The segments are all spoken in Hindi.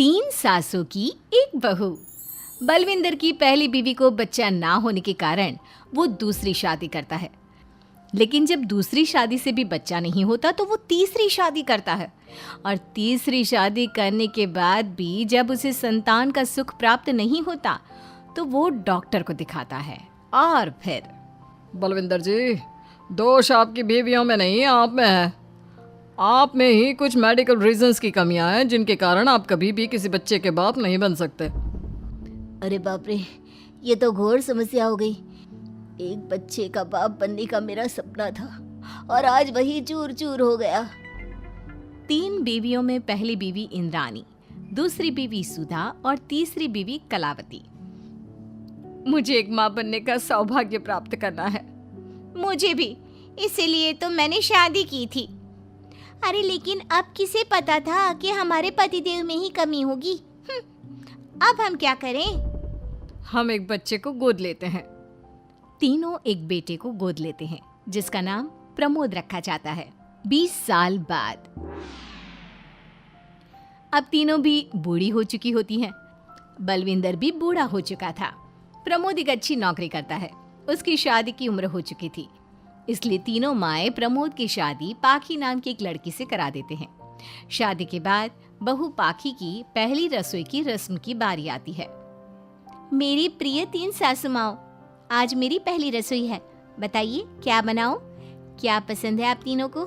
तीन सासों की एक बहू। बलविंदर की पहली बीवी को बच्चा ना होने के कारण वो दूसरी शादी करता है, लेकिन जब दूसरी शादी से भी बच्चा नहीं होता तो वो तीसरी शादी करता है, और तीसरी शादी करने के बाद भी जब उसे संतान का सुख प्राप्त नहीं होता तो वो डॉक्टर को दिखाता है। और फिर बलविंदर जी, दोष आपकी बीवियों में नहीं, आप में है। आप में ही कुछ मेडिकल रीजंस की कमियां हैं जिनके कारण आप कभी भी किसी बच्चे के बाप नहीं बन सकते। अरे बाप रे, ये तो घोर समस्या हो गई। एक बच्चे का बाप बनने का मेरा सपना था और आज वही चूर चूर हो गया। तीन बीवियों में पहली बीवी इंद्राणी, दूसरी बीवी सुधा और तीसरी बीवी कलावती। मुझे एक माँ बनने का सौभाग्य प्राप्त करना है। मुझे भी, इसीलिए तो मैंने शादी की थी। अरे लेकिन अब किसे पता था कि हमारे पतिदेव में ही कमी होगी। अब हम क्या करें? हम एक बच्चे को गोद लेते हैं। तीनों एक बेटे को गोद लेते हैं जिसका नाम प्रमोद रखा जाता है। 20 साल बाद अब तीनों भी बूढ़ी हो चुकी होती हैं। बलविंदर भी बूढ़ा हो चुका था। प्रमोद एक अच्छी नौकरी करता है। उसकी शादी की उम्र हो चुकी थी, इसलिए तीनों माएं प्रमोद की शादी पाखी नाम की एक लड़की से करा देते हैं। शादी के बाद बहू पाखी की पहली रसोई की रस्म की बारी आती है। मेरी प्रिय तीन सासू माओ, आज मेरी पहली रसोई है। बताइए क्या बनाऊं? क्या पसंद है आप तीनों को?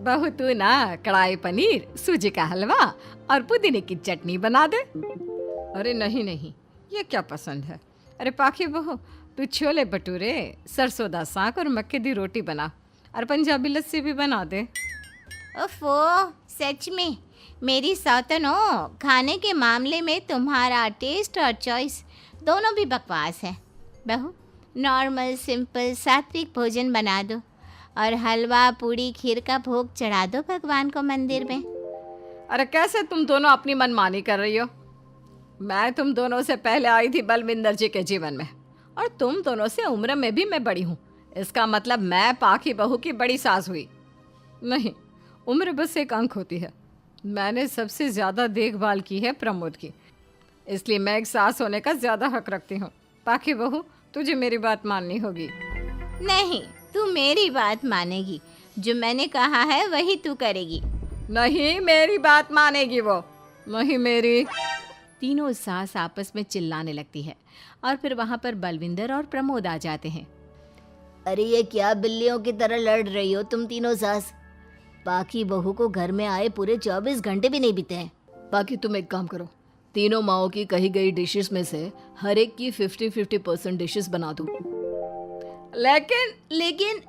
बहू तू ना कढ़ाई पनीर, सूजी का हलवा और पुदीने की चटनी बना दे। अरे नहीं नहीं, ये क्या पसंद है। अरे पाखी बहू, तू छोले भटूरे, सरसों दा साग और मक्के दी रोटी बना और पंजाबी लस्सी भी बना दे। ओफो, सच में मेरी सौतन हो, खाने के मामले में तुम्हारा टेस्ट और चॉइस दोनों भी बकवास है। बहू, नॉर्मल सिंपल सात्विक भोजन बना दो और हलवा पूड़ी खीर का भोग चढ़ा दो भगवान को मंदिर में। अरे कैसे तुम दोनों अपनी मनमानी कर रही हो? मैं तुम दोनों से पहले आई थी बलविंदर जी के जीवन में, और तुम दोनों से उम्र में भी मैं बड़ी हूँ। इसका मतलब मैं पाखी बहू की बड़ी सास हुई? नहीं, उम्र बस एक अंक होती है। मैंने सबसे ज़्यादा देखभाल की है प्रमोद की, इसलिए मैं एक सास होने का ज़्यादा हक रखती हूँ। पाखी बहू, तुझे मेरी बात माननी होगी। नहीं, तू मेरी बात मानेगी। जो मैंने कहा है वही तू करेगी। नहीं, मेरी बात मानेगी वो। नहीं मेरी। तीनों सास आपस में चिल्लाने लगती है और फिर वहां पर बलविंदर और प्रमोद आ जाते हैं। अरे ये क्या बिल्लियों की तरह लड़ रही हो तुम तीनों सास? पाखी बहू को घर में आए पूरे 24 घंटे भी नहीं बीते हैं। बाकी तुम एक काम करो, तीनों माओं की कही गई डिशेस में से हर एक की 50-50% डिशेस बना दो। लेकिन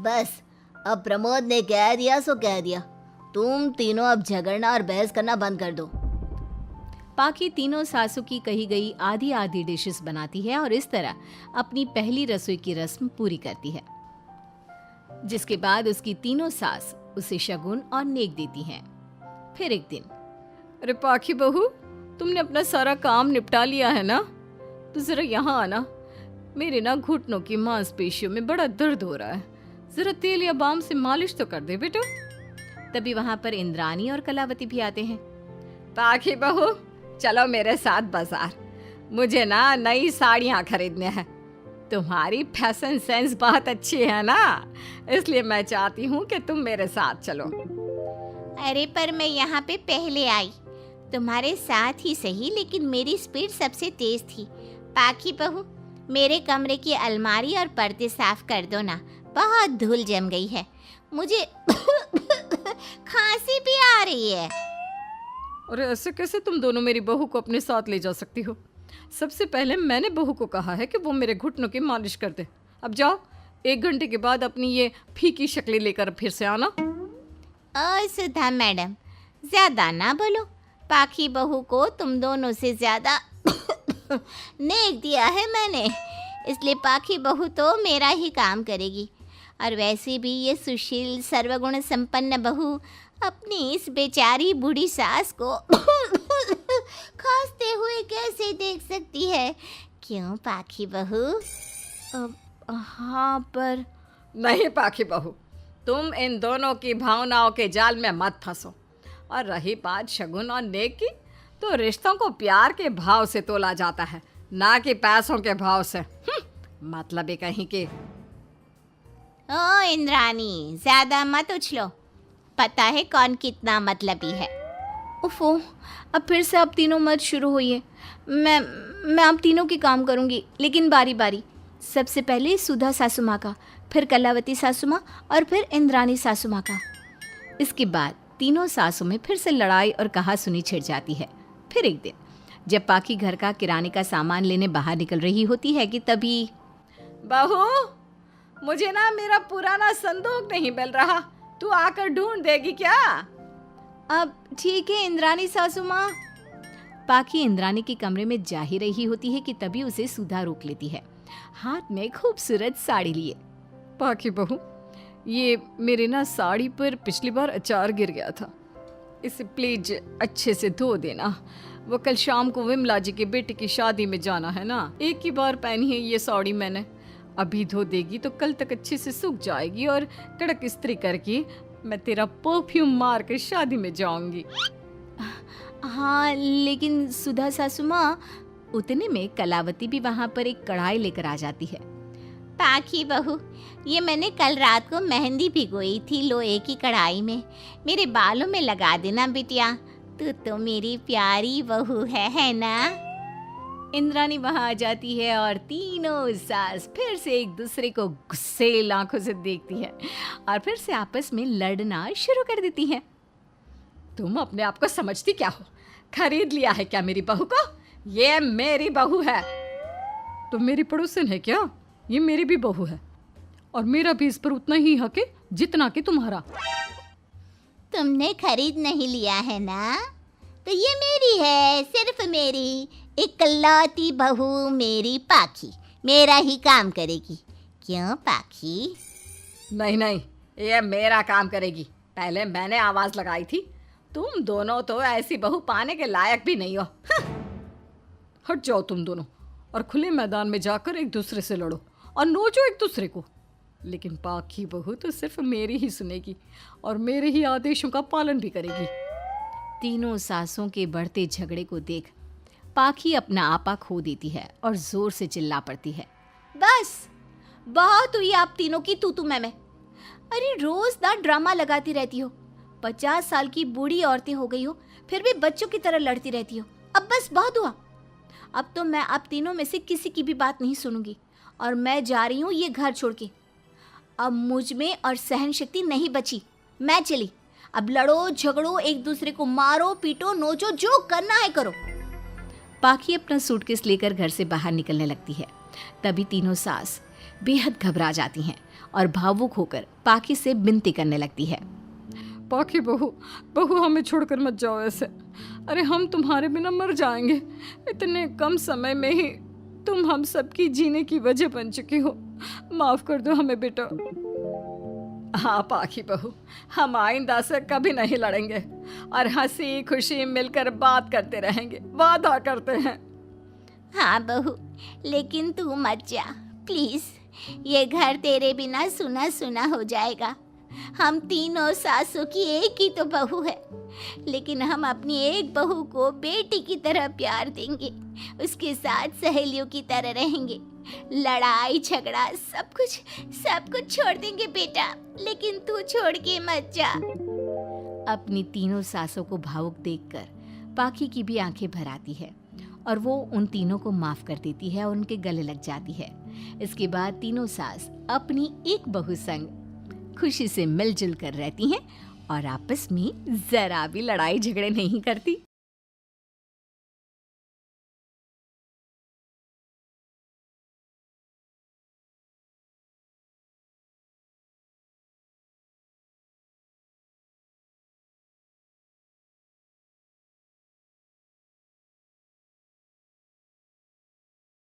बस, अब प्रमोद ने कह दिया सो कह दिया। तुम तीनों अब झगड़ना और बहस करना बंद कर दो। पाखी तीनों सासों की कही गई आधी आधी डिशेस बनाती है और इस तरह अपनी पहली रसोई की रस्म पूरी करती है, जिसके बाद उसकी तीनों सास उसे शगुन और नेक देती हैं। फिर एक दिन, अरे पाखी बहू, तुमने अपना सारा काम निपटा लिया है ना? तो जरा यहाँ आना। मेरे ना घुटनों की मांसपेशियों में बड़ा दर्द हो रहा है। जरा तेल या बाम से मालिश तो कर दे बेटा। तभी वहां पर इंद्राणी और कलावती भी आते हैं। पाखी बहू, चलो मेरे साथ बाजार। मुझे ना नई साड़ियाँ खरीदने हैं। तुम्हारी फैशन सेंस बहुत अच्छी है ना, इसलिए मैं चाहती हूँ कि तुम मेरे साथ चलो। अरे पर मैं यहाँ पे पहले आई, तुम्हारे साथ ही सही, लेकिन मेरी स्पीड सबसे तेज थी। पाखी बहू, मेरे कमरे की अलमारी और पर्दे साफ कर दो ना, बहुत धूल जम गई है। मुझे खांसी भी आ रही है। अरे ऐसे कैसे तुम दोनों मेरी बहू को अपने साथ ले जा सकती हो? सबसे पहले मैंने बहू को कहा है कि वो मेरे घुटनों की मालिश कर दे। अब जाओ, 1 घंटे के बाद अपनी ये फीकी शक्लें लेकर फिर से आना। सुधा मैडम, ज्यादा ना बोलो। पाखी बहू को तुम दोनों से ज्यादा नेक दिया है मैंने, इसलिए पाखी बहू तो मेरा ही काम करेगी। और वैसे भी ये सुशील सर्वगुण संपन्न बहू अपनी इस बेचारी बूढ़ी सास को खांसते हुए कैसे देख सकती है? क्यों पाखी बहू? हाँ, पर नहीं पाखी बहू, तुम इन दोनों की भावनाओं के जाल में मत फंसो। और रही बात शगुन और नेक की, तो रिश्तों को प्यार के भाव से तोला जाता है, ना कि पैसों के भाव से। मतलब ही कहीं के। ओ इंद्रानी, ज्यादा मत उछलो, पता है कौन कितना मतलबी है। उफो, अब फिर से आप तीनों मत शुरू होइए। मैं आप तीनों के काम करूँगी, लेकिन बारी बारी। सबसे पहले सुधा सासू माँ का, फिर कलावती सासू माँ और फिर इंद्रानी सासू माँ का। इसके बाद तीनों सासों में फिर से लड़ाई और कहासुनी छिड़ जाती है। फिर एक दिन जब पाखी घर का किराने का सामान लेने बाहर निकल रही होती है कि तभी, बहू, मुझे ना मेरा पुराना संदूक नहीं मिल रहा, तू आकर ढूंढ देगी क्या? अब ठीक है इंद्रानी सासू माँ। पाखी इंद्रानी के कमरे में जा ही रही होती है कि तभी उसे सुधा रोक लेती है, हाथ में खूबसूरत साड़ी लिए। पाखी बहू, ये मेरे ना साड़ी पर पिछली बार अचार गिर गया था, इसे प्लीज अच्छे से धो देना। वो कल शाम को विमला जी के बेटे की शादी में जाना है ना, एक ही बार पहनी है ये साड़ी मैंने, अभी धो देगी तो कल तक अच्छे से सूख जाएगी और कड़क इस्त्री करके मैं तेरा परफ्यूम मार कर शादी में जाऊंगी। हाँ, लेकिन सुधा सासू माँ, उतने में कलावती भी वहाँ पर एक कढ़ाई लेकर आ जाती है। पाखी बहू, ये मैंने कल रात को मेहंदी भिगोई थी लोहे की कढ़ाई में, मेरे बालों में लगा देना बिटिया, तू तो मेरी प्यारी बहू है ना? इंद्रानी वहाँ आ जाती है और तीनों सास फिर से एक दूसरे को गुस्सेल आंखों से देखती है और फिर से आपस में लड़ना शुरू कर देती है। तुम अपने आप को समझती क्या हो? खरीद लिया है क्या मेरी बहू को? ये मेरी बहू है। तुम मेरी पड़ोसन है क्या? ये मेरी भी बहू है और मेरा भी इस पर उतना ही हक है जितना कि तुम्हारा। तुमने खरीद नहीं लिया है ना, तो ये मेरी है, सिर्फ मेरी, इकलौती बहू मेरी पाखी, मेरा ही काम करेगी। क्यों पाखी? नहीं नहीं, ये मेरा काम करेगी। पहले मैंने आवाज लगाई थी। तुम दोनों तो ऐसी बहू पाने के लायक भी नहीं हो। हट जाओ तुम दोनों और खुले मैदान में जाकर एक दूसरे से लड़ो और नोचो एक दूसरे को। लेकिन पाखी बहू तो सिर्फ मेरी ही सुनेगी और मेरे ही आदेशों का पालन भी करेगी। तीनों सासों के बढ़ते झगड़े को देख पाखी अपना आपा खो देती है और जोर से चिल्ला पड़ती है, बस बहुत हुई आप तीनों की तू मैं। अरे रोज ना ड्रामा लगाती रहती हो, 50 साल की बूढ़ी औरतें हो गई हो, फिर भी बच्चों की तरह लड़ती रहती हो। अब बस बहुत हुआ। अब तो मैं आप तीनों में से किसी की भी बात नहीं सुनूंगी और मैं जा रही हूँ ये घर छोड़ के। अब मुझ में और सहन शक्ति नहीं बची, मैं चली। अब लड़ो झगड़ो, एक दूसरे को मारो पीटो नोचो, जो करना है करो। पाखी अपना सूटकेस लेकर घर से बाहर निकलने लगती है। तभी तीनों सास बेहद घबरा जाती हैं और भावुक होकर पाखी से विनती करने लगती है, पाखी बहू, बहू हमें छोड़कर मत जाओ ऐसे। अरे हम तुम्हारे बिना मर जाएंगे। इतने कम समय में ही तुम हम सबकी जीने की वजह बन चुकी हो। माफ कर दो हमें बेटा। हाँ पाखी बहू, हम आइंदा से कभी नहीं लड़ेंगे और हंसी खुशी मिलकर बात करते रहेंगे, वादा करते हैं। हाँ बहू, लेकिन तू मत जा प्लीज, ये घर तेरे बिना सुना सुना हो जाएगा। हम तीनों सासों की एक ही तो बहू है, लेकिन हम अपनी एक बहू को बेटी की तरह प्यार देंगे, उसके साथ सहेलियों की तरह रहेंगे। लड़ाई झगड़ा सब कुछ छोड़ देंगे बेटा, लेकिन तू छोड़ के मत जा। अपनी तीनों सासों को भावुक देखकर पाखी की भी आंखें भर आती है और वो उन तीनों को माफ कर देती है और उनके गले लग जाती है। इसके बाद तीनों सास अपनी एक बहू संग खुशी से मिलजुल कर रहती हैं और आपस में जरा भी लड़ाई झगड़े नहीं करती।